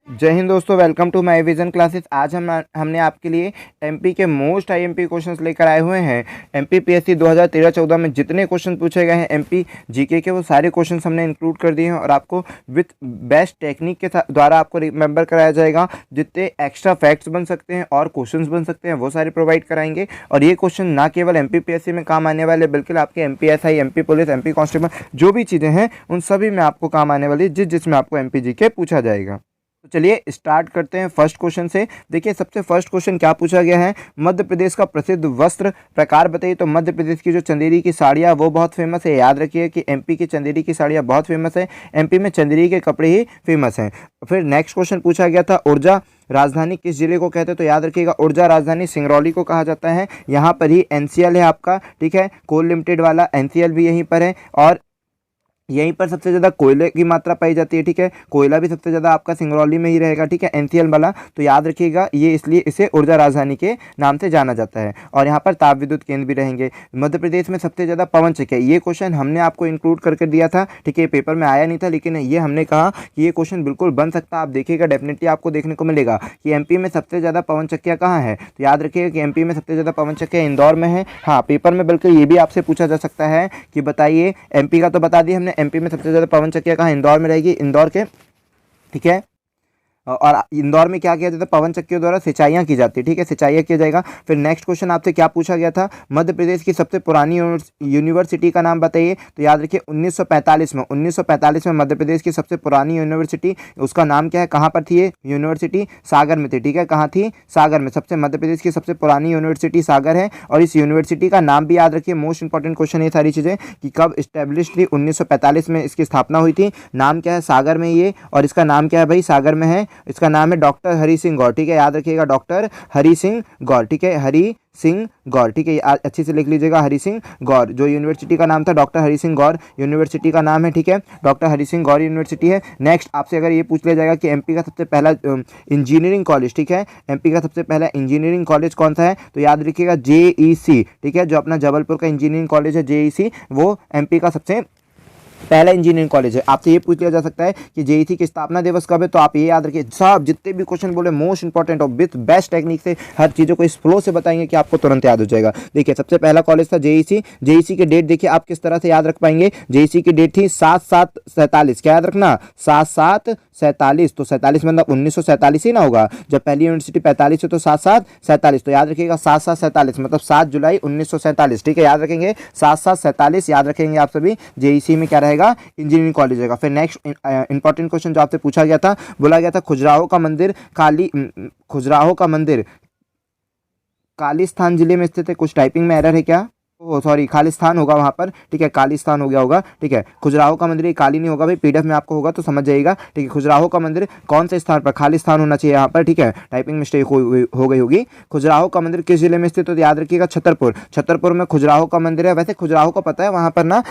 जय हिंद दोस्तों, welcome to my vision classes. आज हमने आपके लिए एमपी के मोस्ट आईएमपी क्वेश्चंस लेकर आए हुए हैं। एमपी पीएससी 2013-14 में जितने क्वेश्चन पूछे गए हैं एमपी जीके के, वो सारे क्वेश्चंस हमने इंक्लूड कर दिए हैं और आपको विथ बेस्ट टेक्निक के द्वारा आपको रिमेंबर कराया जाएगा। जितने एक्स्ट्रा फैक्ट्स बन सकते हैं और क्वेश्चन बन सकते हैं वो सारे प्रोवाइड कराएंगे। और ये क्वेश्चन ना केवल एमपी पीएससी में काम आने वाले, बिल्कुल आपके MPSI, MP police, MP constable जो भी चीज़ें हैं उन सभी में आपको काम आने वाली, जिसमें आपको एमपी जीके पूछा जाएगा। तो चलिए स्टार्ट करते हैं फर्स्ट क्वेश्चन से। देखिए सबसे फर्स्ट क्वेश्चन क्या पूछा गया है, मध्य प्रदेश का प्रसिद्ध वस्त्र प्रकार बताइए। तो मध्य प्रदेश की जो चंदेरी की साड़ियाँ वो बहुत फेमस है। याद रखिए कि एमपी की चंदेरी की साड़ियाँ बहुत फेमस है, एमपी में चंदेरी के कपड़े ही फेमस हैं। फिर नेक्स्ट क्वेश्चन पूछा गया था, ऊर्जा राजधानी किस जिले को कहते हैं। तो याद रखिएगा ऊर्जा राजधानी सिंगरौली को कहा जाता है। यहाँ पर ही एनसीएल है आपका, ठीक है, कोल लिमिटेड वाला एनसीएल भी यहीं पर है और यहीं पर सबसे ज़्यादा कोयले की मात्रा पाई जाती है, ठीक है। कोयला भी सबसे ज़्यादा आपका सिंगरौली में ही रहेगा, ठीक है, एनसीएल वाला। तो याद रखिएगा ये इसलिए इसे ऊर्जा राजधानी के नाम से जाना जाता है। और यहाँ पर ताप विद्युत केंद्र भी रहेंगे। मध्य प्रदेश में सबसे ज़्यादा पवन चक्की, ये क्वेश्चन हमने आपको इंक्लूड करके दिया था, ठीक है, पेपर में आया नहीं था, लेकिन ये हमने कहा कि ये क्वेश्चन बिल्कुल बन सकता है। आप देखिएगा डेफिनेटली आपको देखने को मिलेगा कि एमपी में सबसे ज़्यादा पवन चक्कियाँ कहाँ है। तो याद रखिएगा कि एमपी में सबसे ज़्यादा पवन चक्कियाँ इंदौर में है। हाँ, पेपर में बिल्कुल ये भी आपसे पूछा जा सकता है कि बताइए, एमपी का तो बता दिया हमने, एमपी में सबसे ज़्यादा पवन चक्कियाँ कहाँ, इंदौर में रहेगी, इंदौर के, ठीक है। और इंदौर में क्या किया जाता है, पवन चक्कियों द्वारा सिंचाइयाँ की जाती है, ठीक है, सिंचाइयाँ किया जाएगा। फिर नेक्स्ट क्वेश्चन आपसे क्या पूछा गया था, मध्य प्रदेश की सबसे पुरानी यूनिवर्सिटी का नाम बताइए। तो याद रखिए 1945 में मध्य प्रदेश की सबसे पुरानी यूनिवर्सिटी, उसका नाम क्या है, कहाँ पर थी ये यूनिवर्सिटी, सागर में थी, ठीक है, कहाँ थी, सागर में। सबसे मध्य प्रदेश की सबसे पुरानी यूनिवर्सिटी सागर है। और इस यूनिवर्सिटी का नाम भी याद रखिए, मोस्ट इंपॉर्टेंट क्वेश्चन ये सारी चीज़ें कि कब इस्टेब्लिश थी, 1945 में इसकी स्थापना हुई थी। नाम क्या है, सागर में ये, और इसका नाम क्या है भाई, सागर में है। इसका नाम है डॉक्टर हरि सिंह गौर, ठीक है, याद रखिएगा डॉक्टर हरि सिंह गौर, ठीक है, हरि सिंह गौर, ठीक है, अच्छे से लिख लीजिएगा, हरि सिंह गौर। जो यूनिवर्सिटी का नाम था डॉक्टर हरि सिंह गौर यूनिवर्सिटी का नाम है, ठीक है, डॉक्टर हरि सिंह गौर यूनिवर्सिटी है। नेक्स्ट आपसे अगर ये पूछ लिया जाएगा कि एमपी का सबसे पहला इंजीनियरिंग कॉलेज, ठीक है, एमपी का सबसे पहला इंजीनियरिंग कॉलेज कौन सा है, तो याद रखिएगा जेईसी, ठीक है, जो अपना जबलपुर का इंजीनियरिंग कॉलेज है जेईसी, वो एमपी का सबसे पहला इंजीनियरिंग कॉलेज है। आपसे ये पूछ लिया जा सकता है कि जेईसी की स्थापना दिवस कब है। तो आप ये याद रखिए, सब जितने भी क्वेश्चन बोले मोस्ट इंपॉर्टेंट और विथ बेस्ट टेक्निक से हर चीज़ों को इस फ्लो से बताएंगे कि आपको तुरंत याद हो जाएगा। देखिए सबसे पहला कॉलेज था जेईसी। जेईसी की डेट देखिए आप किस तरह से याद रख पाएंगे। जेईसी की डेट थी 7/7/47, क्या याद रखना, 7/7/47। तो 47 मतलब 1947 ही ना होगा, जब पहली यूनिवर्सिटी 45 है तो 7/7/47। तो याद रखिएगा 7/7/47 मतलब 7 जुलाई 1947, ठीक है, याद रखेंगे 7/7/47 याद रखेंगे आप सभी। जेईसी में क्या रहेगा, इंजीनियरिंग कॉलेज रहेगा। फिर नेक्स्ट इंपॉर्टेंट क्वेश्चन जो आपसे पूछा गया था, बोला गया था खजुराहो का मंदिर खालिस्तान जिले में स्थित है। कुछ टाइपिंग में एरर है क्या, ओ सॉरी, खालिस्तान होगा वहाँ पर, ठीक है, खालिस्तान हो गया होगा, ठीक है। खजुराहो का मंदिर, काली नहीं होगा भाई, पीडीएफ में आपको होगा तो समझ जाइएगा, ठीक है। खजुराहो का मंदिर कौन से स्थान पर, खालिस्तान होना चाहिए यहाँ पर, ठीक है, टाइपिंग मिस्टेक हो गई होगी। खजुराहो का मंदिर किस जिले में स्थित, तो याद रखिएगा छतरपुर में खजुराहो का मंदिर है। वैसे खजुराहो का पता है, वहाँ पर ना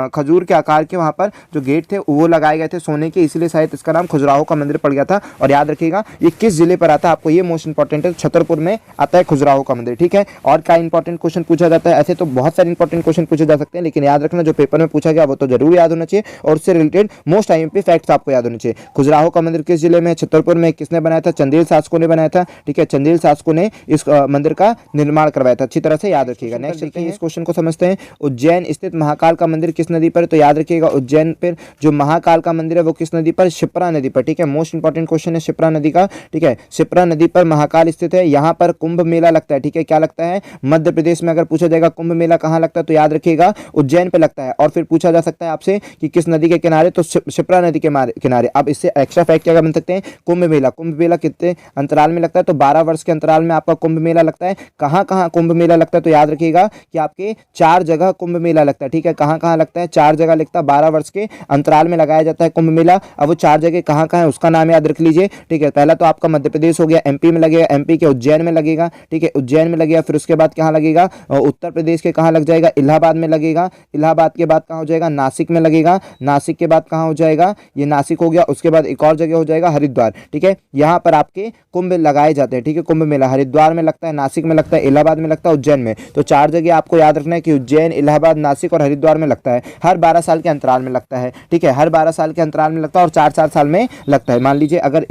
खजूर के आकार के वहाँ पर जो गेट थे वो लगाए गए थे सोने के, इसलिए शायद इसका नाम खजुराहो का मंदिर पड़ गया था। और याद रखिएगा ये किस जिले पर आता है, आपको ये मोस्ट इंपॉर्टेंट है, छतरपुर में आता है खजुराहो का मंदिर, ठीक है। और क्या इंपॉर्टेंट क्वेश्चन पूछा जाता है, ऐसे तो बहुत सारे इंपॉर्टेंट क्वेश्चन पूछे जा सकते हैं, लेकिन याद रखना जो पेपर में पूछा गया वो तो जरूर याद होना चाहिए और उससे रिलेटेड मोस्ट आईएमपी फैक्ट्स आपको याद होने चाहिए। खजुराहो का मंदिर किस जिले में, छतरपुर में। किसने बनाया था, चंदेल शासकों ने बनाया था, ठीक है, चंदेल शासकों ने इस मंदिर का निर्माण करवाया था। अच्छी तरह से याद रखिएगा। नेक्स्ट देखते हैं, इस क्वेश्चन को समझते हैं। उज्जैन स्थित महाकाल का मंदिर किस नदी पर, तो याद रखिएगा उज्जैन पर जो महाकाल का मंदिर है वो किस नदी पर, शिप्रा नदी पर, ठीक है, मोस्ट इंपॉर्टेंट क्वेश्चन है शिप्रा नदी का, ठीक है, शिप्रा नदी पर महाकाल स्थित है। यहाँ पर कुंभ मेला लगता है, ठीक है, क्या लगता है, मध्य प्रदेश में अगर पूछा जाएगा कुंभ मेला कहाँ लगता है, तो याद रखिएगा उज्जैन पे लगता है। और फिर पूछा जा सकता है आपसे कि किस नदी के किनारे, तो शिप्रा नदी के किनारे। अब इससे एक्स्ट्रा फैक्ट क्या बन सकते हैं, कुंभ मेला कितने अंतराल में लगता है, तो 12 वर्ष के अंतराल में आपका कुंभ मेला लगता है। कहाँ कहाँ कुंभ मेला लगता है, तो याद रखिएगा कि आपके 4 जगह कुंभ मेला लगता है, ठीक है, कहाँ कहाँ लगता है, 4 जगह लगता है, 12 वर्ष के अंतराल में लगाया जाता है कुंभ मेला। अब वो 4 जगह कहाँ कहाँ है उसका नाम याद रख लीजिए, ठीक है। पहला तो आपका मध्य प्रदेश हो गया, एमपी में लगेगा, एमपी के उज्जैन में लगेगा, ठीक है, उज्जैन में लगेगा। फिर उसके बाद कहाँ लगेगा, उत्तर प्रदेश के कहाँ लग जाएगा, इलाहाबाद में लगेगा। इलाहाबाद के बाद कहाँ हो जाएगा, नासिक में लगेगा। नासिक के बाद कहाँ हो जाएगा, ये नासिक हो गया। उसके बाद एक और जगह हो जाएगा हरिद्वार, ठीक है। यहाँ पर आपके कुंभ लगाए जाते हैं, ठीक है। कुंभ मेला हरिद्वार में लगता है, नासिक में लगता है, इलाहाबाद में लगता है, उज्जैन में। तो 4 जगह आपको याद रखना है कि उज्जैन, इलाहाबाद, नासिक और हरिद्वार में लगता है। हर 12 साल के अंतराल में लगता है, ठीक है। हर 12 साल के अंतराल में लगता है और 4-4 साल में लगता है। मान लीजिए अगर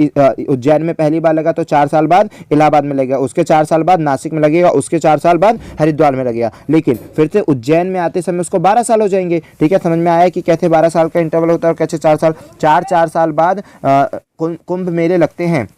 उज्जैन में पहली बार लगा तो 4 साल बाद इलाहाबाद में लगेगा, उसके 4 साल बाद नासिक में लगेगा, उसके 4 साल बाद हरिद्वार में लगेगा। लेकिन फिर से उज्जैन में आते समय उसको 12 साल हो जाएंगे, ठीक है। समझ में आया कि कैसे 12 साल का इंटरवल होता है और कैसे 4 साल, 4 साल बाद कुंभ मेले लगते हैं।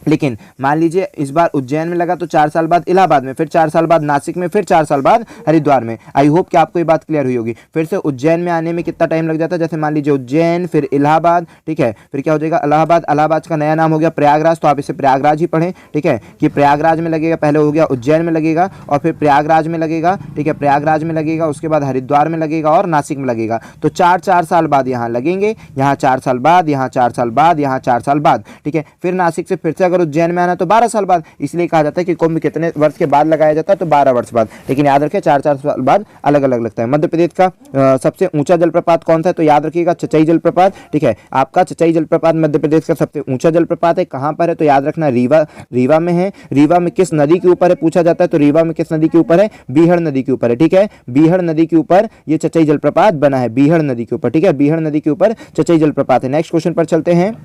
लेकिन मान लीजिए इस बार उज्जैन में लगा तो 4 साल बाद इलाहाबाद में, फिर 4 साल बाद नासिक में, फिर 4 साल बाद हरिद्वार में। आई होप कि आपको ये बात क्लियर हुई होगी। फिर से उज्जैन में आने में कितना टाइम लग जाता है, जैसे मान लीजिए उज्जैन, फिर इलाहाबाद, ठीक है। फिर क्या हो जाएगा, इलाहाबाद। इलाहाबाद का नया नाम हो गया प्रयागराज, तो आप इसे प्रयागराज ही पढ़ें, ठीक है, कि प्रयागराज में लगेगा। पहले हो गया उज्जैन में लगेगा और फिर प्रयागराज में लगेगा, ठीक है। प्रयागराज में लगेगा, उसके बाद हरिद्वार में लगेगा और नासिक में लगेगा। तो 4-4 साल बाद यहाँ लगेंगे, यहाँ 4 साल बाद, यहाँ 4 साल बाद, यहाँ 4 साल बाद, ठीक है। फिर नासिक से फिर से अगर उज्जैन में आना तो 12 साल बाद। इसलिए कहा जाता है कि कुंभ कितने वर्ष के बाद लगाया जाता है, तो 12 वर्ष बाद। लेकिन याद रखें 4-4 साल बाद अलग अलग लगता है। मध्य प्रदेश का सबसे ऊंचा जलप्रपात कौन सा है, तो याद रखिएगा चचई जलप्रपात, ठीक है। आपका चचई जलप्रपात मध्य प्रदेश का सबसे ऊंचा जलप्रपात है। कहां पर है, तो याद रखना रीवा में है। रीवा में किस नदी के ऊपर है पूछा जाता है, तो रीवा में किस नदी के ऊपर है, बीहड़ नदी के ऊपर है, ठीक है। बीहड़ नदी के ऊपर ये चचई जलप्रपात बना है, बीहड़ नदी के ऊपर, ठीक है। बीहड़ नदी के ऊपर चचई जलप्रपात है। नेक्स्ट क्वेश्चन पर चलते हैं।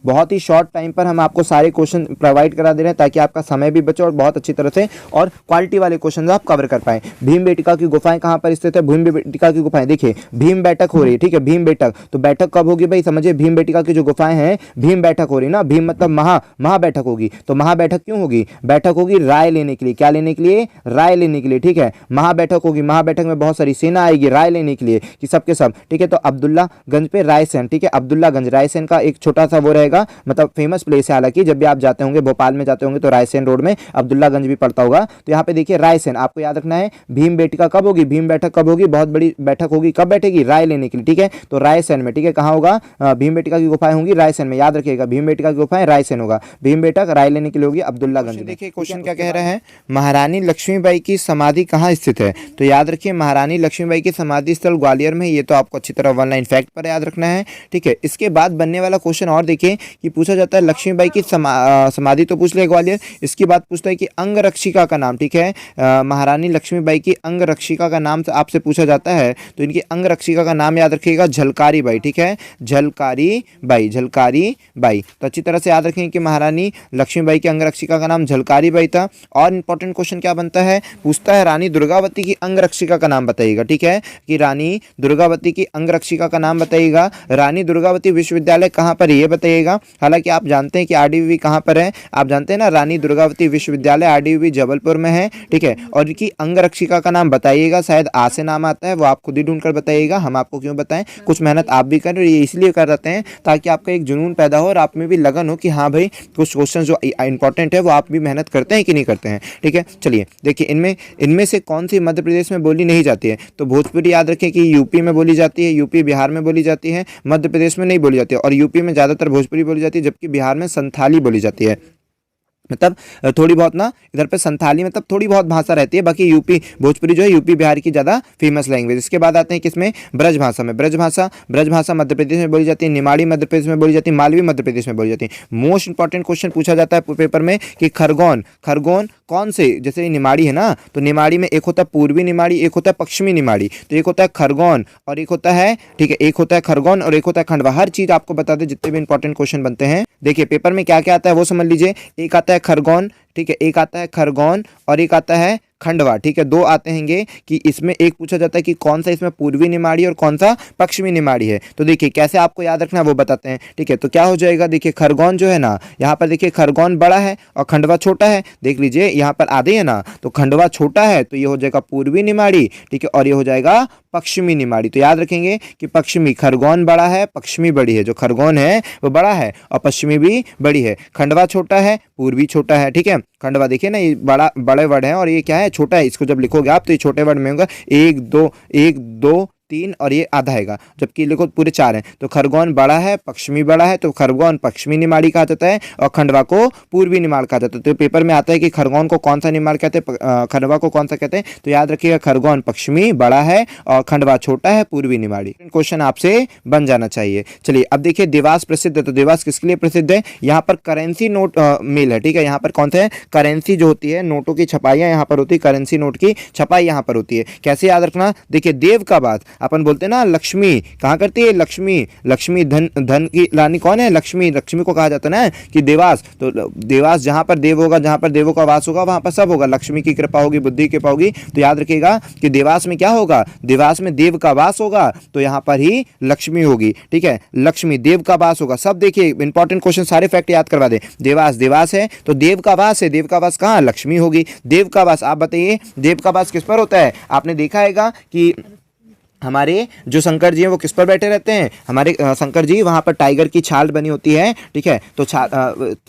बहुत ही शॉर्ट टाइम पर हम आपको सारे क्वेश्चन प्रोवाइड करा दे रहे हैं ताकि आपका समय भी बचे और बहुत अच्छी तरह से और क्वालिटी वाले क्वेश्चन आप कवर कर पाएं। भीमबेटका की गुफाएं कहां पर स्थित है, भीमबेटका की गुफाएं देखिए, भीम बैठक हो रही है, ठीक है। भीम बैठक, तो बैठक कब होगी भाई, समझिए भीमबेटका की जो गुफाएं हैं, भीम बैठक हो रही है ना, भीम मतलब महा बैठक होगी। तो महा बैठक क्यों होगी, बैठक होगी राय लेने के लिए, क्या लेने के लिए, राय लेने के लिए, ठीक है। महा बैठक होगी, महा बैठक में बहुत सारी सेना आएगी राय लेने के लिए कि सबके सब, ठीक है। तो अब्दुल्लागंज पे रायसेन, ठीक है, अब्दुल्लागंज रायसेन का एक छोटा सा वो रहेगा, मतलब फेमस प्लेस है। हालांकि जब भी आप जाते होंगे, भोपाल में जाते होंगे तो रायसेन रोड में अब्दुल्लागंज भी पड़ता होगा। तो यहाँ पे देखिए रायसेन, आपको याद रखना है भीमबेटका कब होगी, भीम बैठक कब होगी, बहुत बड़ी बैठक होगी, कब बैठेगी, राय लेने के लिए, ठीक है। तो रायसेन में, ठीक है, कहाँ होगा, भीमबेटका की गुफाएं होंगी रायसेन में, याद रखिएगा भीमबेटका की गुफाएं रायसेन होगा, भीमबेटक राय लेने के लिए होगी अब्दुल्लागंज। देखिए क्वेश्चन क्या कह रहा है, महारानी लक्ष्मीबाई की समाधि कहाँ स्थित है, तो याद रखिए महारानी लक्ष्मीबाई की समाधि स्थल ग्वालियर में। ये तो आपको अच्छी तरह 1 लाइन फैक्ट पर याद रखना है, ठीक है। इसके बाद बनने वाला क्वेश्चन और देखिए कि पूछा जाता है लक्ष्मीबाई की समाधि तो पूछ ले ग्वालियर, इसकी बात पूछता है कि अंगरक्षिका का नाम, ठीक है। महारानी लक्ष्मीबाई की अंगरक्षिका का नाम आपसे पूछा जाता है, तो इनकी अंगरक्षिका का नाम याद रखिएगा झलकारी बाई, ठीक है, झलकारी बाई, झलकारी बाई। तो अच्छी तरह से याद रखें कि महारानी लक्ष्मीबाई की अंगरक्षिका का नाम झलकारी बाई था। और इंपॉर्टेंट क्वेश्चन क्या बनता है, पूछता है रानी दुर्गावती की अंगरक्षिका का नाम बताइएगा, ठीक है, कि रानी दुर्गावती की अंगरक्षिका का नाम बताइएगा। रानी दुर्गावती विश्वविद्यालय कहाँ पर है ये बताइएगा। हालांकि आप जानते हैं कि आरडीवीवी कहाँ पर है, आप जानते हैं ना, रानी दुर्गावती विश्वविद्यालय आरडीवीवी जबलपुर में है, ठीक है। और इनकी अंगरक्षिका का नाम बताइएगा, शायद आ से नाम आता है, वो आप खुद ही ढूंढकर बताइएगा, हम आपको क्यों बताएं। कुछ मेहनत आप भी करें, ये इसलिए कर रहे हैं ताकि आपका एक जुनून पैदा हो और आप में भी लगन हो कि हाँ भाई कुछ क्वेश्चन जो इंपॉर्टेंट है वो आप भी मेहनत करते हैं कि नहीं करते हैं, ठीक है। चलिए देखिए इनमें से कौन सी मध्य प्रदेश में बोली नहीं जाती है, तो भोजपुरी याद रखें कि यूपी में बोली जाती है, यूपी बिहार में बोली जाती है, मध्य प्रदेश में नहीं बोली जाती है। और यूपी में ज़्यादातर भोजपुरी बोली जाती है, जबकि बिहार में संथाली बोली जाती है। मतलब थोड़ी बहुत ना इधर पे संथाली मतलब थोड़ी बहुत भाषा रहती है, बाकी यूपी भोजपुरी जो है यूपी बिहार की ज़्यादा फेमस लैंग्वेज। इसके बाद आते हैं किसमें, ब्रज भाषा में। ब्रज भाषा मध्य प्रदेश में बोली जाती है, निमाड़ी मध्य प्रदेश में बोली जाती है, मालवी मध्य प्रदेश में बोली जाती है। मोस्ट इंपॉर्टेंट क्वेश्चन पूछा जाता है पेपर में कि खरगोन कौन से, जैसे निमाड़ी है ना, तो निमाड़ी में एक होता है पूर्वी निमाड़ी, एक होता है पश्चिमी निमाड़ी। तो एक होता है खरगोन और एक होता है, ठीक है, एक होता है खरगोन और एक होता है खंडवा। हर चीज़ आपको बता दें जितने भी इंपॉर्टेंट क्वेश्चन बनते हैं। देखिए पेपर में क्या क्या आता है वो समझ लीजिए। एक आता है खरगोन, ठीक है, एक आता है खरगोन और एक आता है खंडवा, ठीक है, 2 आते हैंगे कि इसमें एक पूछा जाता है कि कौन सा इसमें पूर्वी निमाड़ी और कौन सा पश्चिमी निमाड़ी है। तो देखिए कैसे आपको याद रखना है वो बताते हैं, ठीक है। तो क्या हो जाएगा, देखिए खरगोन जो है ना, यहाँ पर देखिए खरगोन बड़ा है और खंडवा छोटा है। देख लीजिए यहाँ पर आधे है ना, तो खंडवा छोटा है तो ये हो जाएगा पूर्वी निमाड़ी, ठीक है, और ये हो जाएगा पश्चिमी निमाड़ी। तो याद रखेंगे कि पश्चिमी, खरगोन बड़ा है, पश्चिमी बड़ी है, जो खरगोन है वो बड़ा है और पश्चिमी भी बड़ी है। खंडवा छोटा है, पूर्वी छोटा है, ठीक है। खंडवा देखिए ना, ये बड़े वर्ड हैं और ये क्या है, छोटा है। इसको जब लिखोगे आप तो ये छोटे वर्ड में होगा 1 2 3 और ये आधा हैगा, जबकि देखो पूरे 4 हैं। तो खरगोन बड़ा है, पश्चिमी बड़ा है, तो खरगोन पश्चिमी निमाड़ी कहा जाता है और खंडवा को पूर्वी निमाड़ कहा जाता है। तो पेपर में आता है कि खरगोन को कौन सा निमाड़ कहते हैं, खंडवा को कौन सा कहते हैं। तो याद रखिएगा खरगोन पश्चिमी बड़ा है और खंडवा छोटा है, पूर्वी निमाड़ी। क्वेश्चन आपसे बन जाना चाहिए। चलिए अब देखिए देवास प्रसिद्ध है, तो देवास किसके लिए प्रसिद्ध है? यहाँ पर करेंसी नोट मिल है, ठीक है। यहाँ पर कौन सा है? करेंसी जो होती है, नोटों की छपाइयाँ यहाँ पर होती है, करेंसी नोट की छपाई यहाँ पर होती है। कैसे याद रखना? देखिए देव का बात अपन बोलते हैं ना, लक्ष्मी कहाँ करती है? लक्ष्मी। लक्ष्मी धन की रानी कौन है? लक्ष्मी। लक्ष्मी को कहा जाता है ना कि देवास, तो देवास जहाँ पर देव होगा, जहाँ पर देवों का वास होगा, वहाँ पर सब होगा, लक्ष्मी की कृपा होगी, बुद्धि की कृपा होगी। तो याद रखिएगा कि देवास में क्या होगा? देवास में देव का वास होगा, तो यहाँ पर ही लक्ष्मी होगी, ठीक है। लक्ष्मी देव का वास होगा। सब देखिए इंपॉर्टेंट क्वेश्चन, सारे फैक्ट याद करवा दे। देवास देवास है तो देव का वास है, देव का वास कहाँ? लक्ष्मी होगी। देव का वास, आप बताइए देव का वास किस पर होता है? आपने देखा हैगा कि हमारे जो शंकर जी हैं वो किस पर बैठे रहते हैं? हमारे शंकर जी वहाँ पर टाइगर की छाल बनी होती है, ठीक है। तो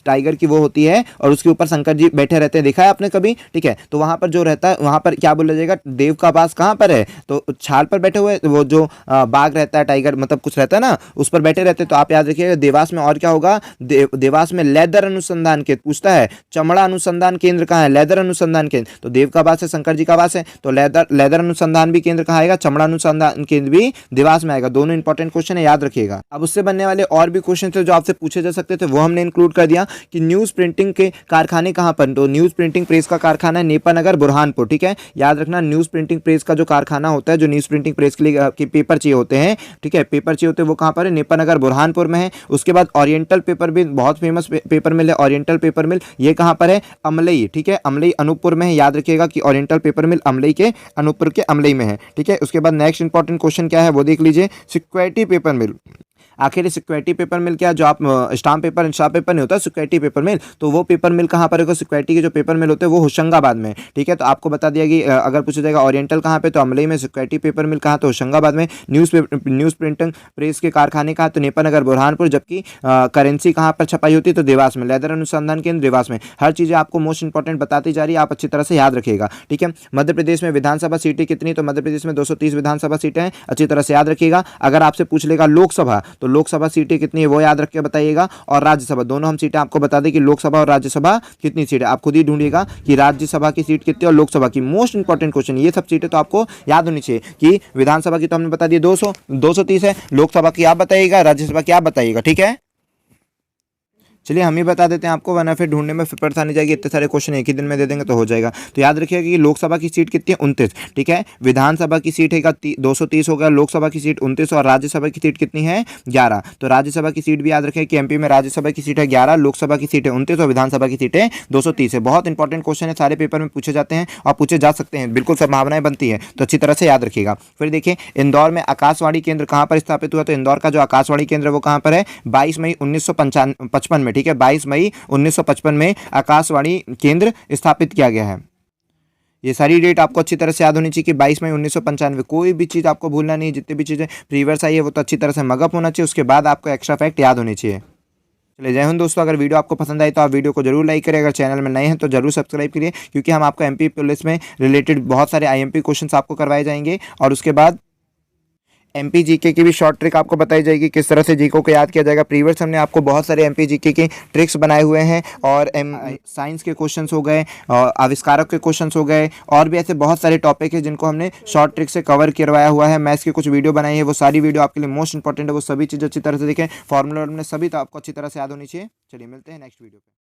टाइगर की वो होती है और उसके ऊपर शंकर जी बैठे रहते हैं, देखा है आपने कभी? ठीक है। तो वहाँ पर जो रहता है, वहाँ पर क्या बोला जाएगा? देव का वास कहाँ पर है? तो छाल पर बैठे हुए, वो जो बाघ रहता है, टाइगर मतलब कुछ रहता है ना, उस पर बैठे रहते हैं। तो आप याद रखिएगा देवास में और क्या होगा? देवास में लेदर अनुसंधान केंद्र, पूछता है चमड़ा अनुसंधान केंद्र कहाँ है? लेदर अनुसंधान केंद्र। तो देव का वास है, शंकर जी का वास है, तो लेदर अनुसंधान भी केंद्र कहाँ आएगा? चमड़ा अनुसंधान केंद्र भी देवास में आएगा। दोनों इंपॉर्टेंट क्वेश्चन है, याद रखिएगा। अब उससे बनने वाले और भी क्वेश्चन थे जो आपसे पूछे जा सकते थे, वो हमने इंक्लूड कर दिया कि न्यूज प्रिंटिंग के कारखाने कहां पर? तो न्यूज प्रिंटिंग प्रेस का कारखाना है नेपानगर बुरहानपुर, ठीक है। याद रखना न्यूज प्रिंटिंग प्रेस का जो कारखाना होता है, जो न्यूज प्रिंटिंग प्रेस के लिए के पेपर चाहिए होते हैं, ठीक है, पेपर चाहिए होते हैं, वो कहां पर है? नेपानगर बुरहानपुर में है। उसके बाद ओरिएंटल पेपर भी बहुत फेमस पेपर मिल है, ओरिएंटल पेपर मिल, ये कहां पर है? अमलई, ठीक है, अमलई अनूपपुर में है। याद रखिएगा कि ओरिएंटल पेपर मिल अमलई के अनूपपुर के अमलई में है, ठीक है। उसके बाद नेक्स्ट इंपॉर्टेंट क्वेश्चन क्या है वो देख लीजिए, सिक्योरिटी पेपर मिल। आखिर सिक्योरिटी पेपर मिल क्या? जो आप स्टाम्प पेपर नहीं होता, सिक्योरिटी पेपर मिल, तो वो पेपर मिल कहाँ पर होगा? सिक्योरिटी के जो पेपर मिल होते हैं वो होशंगाबाद में, ठीक है। तो आपको बता दिया कि अगर पूछा जाएगा ओरिएंटल कहाँ पे, तो अमलई में। सिक्योरिटी पेपर मिल कहाँ? तो होशंगाबाद में। न्यूज़ प्रिंटिंग प्रेस के कारखाने कहाँ? तो नेपानगर बुरहानपुर। जबकि करेंसी कहाँ पर छपाई होती है? तो देवास में। लेदर अनुसंधान केंद्र देवास में। हर चीज़ें आपको मोस्ट इंपॉर्टेंट बताती जा रही है, आप अच्छी तरह से याद रखिएगा, ठीक है। मध्य प्रदेश में विधानसभा सीटें कितनी? तो मध्य प्रदेश में 230 विधानसभा सीटें हैं, अच्छी तरह से याद रखिएगा। अगर आपसे पूछ लेगा लोकसभा, तो लोकसभा सीटें कितनी है वो याद रख के बताइएगा। और राज्यसभा, दोनों हम सीटें आपको बता दें कि लोकसभा और राज्यसभा कितनी सीटें, आप खुद ही ढूंढिएगा कि राज्यसभा की सीट कितनी और लोकसभा की। मोस्ट इंपॉर्टेंट क्वेश्चन, ये सब सीटें तो आपको याद होनी चाहिए कि विधानसभा की तो हमने बता दी 230 है, लोकसभा की आप बताइएगा, राज्यसभा की आप बताइएगा, ठीक है। चलिए हम ही बता देते हैं आपको, वरना फिर ढूंढने में फिर परेशानी जाएगी। इतने सारे क्वेश्चन एक ही दिन में दे देंगे तो हो जाएगा। तो याद रखिएगा कि लोकसभा की सीट कितनी है? 29, ठीक है। विधानसभा की सीट है 230 हो गया, लोकसभा की सीट 29 और राज्यसभा की सीट कितनी है? 11। तो राज्यसभा की सीट भी याद रखें कि एमपी में राज्यसभा की सीट है 11, लोकसभा की सीट है 29 और विधानसभा की सीट है 230 है। बहुत इंपॉर्टेंट क्वेश्चन है, सारे पेपर में पूछे जाते हैं और पूछे जा सकते हैं, बिल्कुल संभावनाएं बनती है, तो अच्छी तरह से याद रखिएगा। फिर देखिए इंदौर में आकाशवाणी केंद्र कहाँ पर स्थापित हुआ? तो इंदौर का जो आकाशवाणी केंद्र वो कहाँ पर है? 22 मई 1955 में, ठीक है। 22 मई 1955 में आकाशवाणी केंद्र स्थापित किया गया है। ये सारी डेट आपको अच्छी तरह से याद होनी चाहिए कि 22 मई 1995। कोई भी चीज़ आपको भूलना नहीं, जितनी भी चीज़ें प्रीवियस आई है वो तो अच्छी तरह से मगअप होना चाहिए, उसके बाद आपको एक्स्ट्रा फैक्ट याद होने चाहिए। चलिए जय हिंद दोस्तों, अगर वीडियो आपको पसंद आई तो आप वीडियो को जरूर लाइक करें, अगर चैनल में नए हैं तो जरूर सब्सक्राइब करिए, क्योंकि हम आपको एमपी पुलिस में रिलेटेड बहुत सारे आईएमपी क्वेश्चंस आपको करवाए जाएंगे और उसके बाद एमपी जीके की भी शॉर्ट ट्रिक आपको बताई जाएगी, किस तरह से जीको को याद किया जाएगा। प्रीवियस हमने आपको बहुत सारे एमपी जीके के ट्रिक्स बनाए हुए हैं और साइंस के क्वेश्चंस हो गए और आविष्कारक के क्वेश्चंस हो गए, और भी ऐसे बहुत सारे टॉपिक है जिनको हमने शॉर्ट ट्रिक से कवर करवाया हुआ है। मैथ्स की कुछ वीडियो बनाई है, वो सारी वीडियो आपके लिए मोस्ट इंपॉर्टेंट है, वो सभी चीज़ अच्छी तरह से देखें, फॉर्मूला हमने सभी तो आपको अच्छी तरह से याद होनी चाहिए। चलिए मिलते हैं नेक्स्ट वीडियो पे।